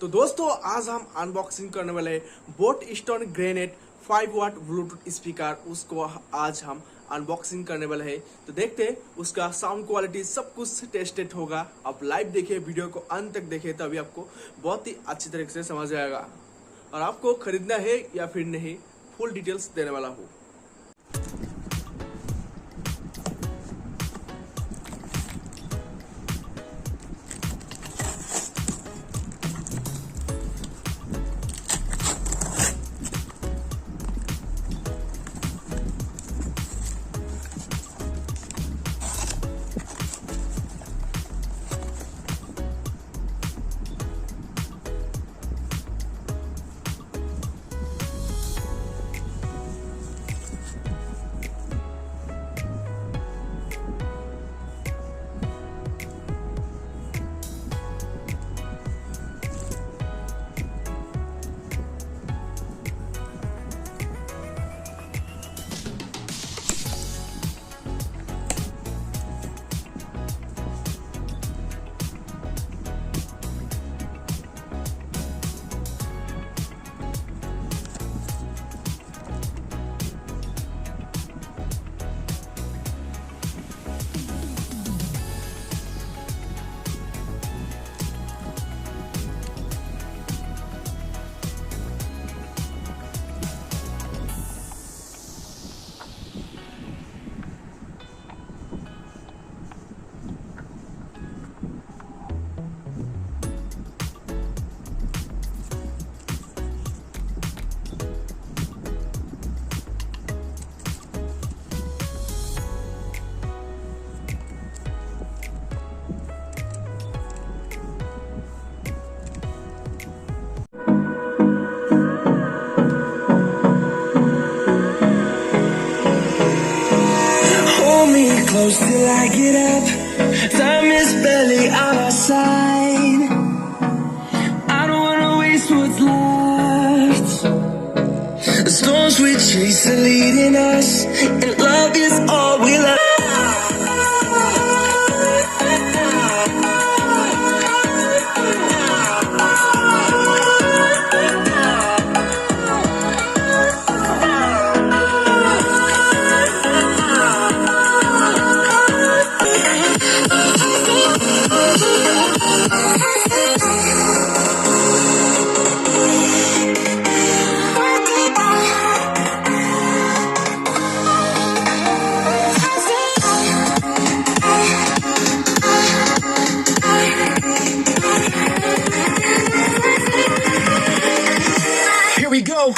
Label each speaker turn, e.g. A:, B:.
A: तो दोस्तों आज हम अनबॉक्सिंग करने वाले हैं बोट स्टोन ग्रेनेट 5 वाट ब्लूटूथ स्पीकर। उसको आज हम अनबॉक्सिंग करने वाले हैं। तो देखते हैं उसका साउंड क्वालिटी सब कुछ टेस्टेड होगा। आप लाइव देखिए, वीडियो को अंत तक देखिए, तभी आपको बहुत ही अच्छी तरीके से समझ आएगा और आपको खरीदना है या फिर नहीं फुल डिटेल्स देने वाला हूँ।
B: Close till I get up. Time is barely on our side. I don't wanna waste what's left. The storms we chase are leading us, and love is all we'll ever. Here we go.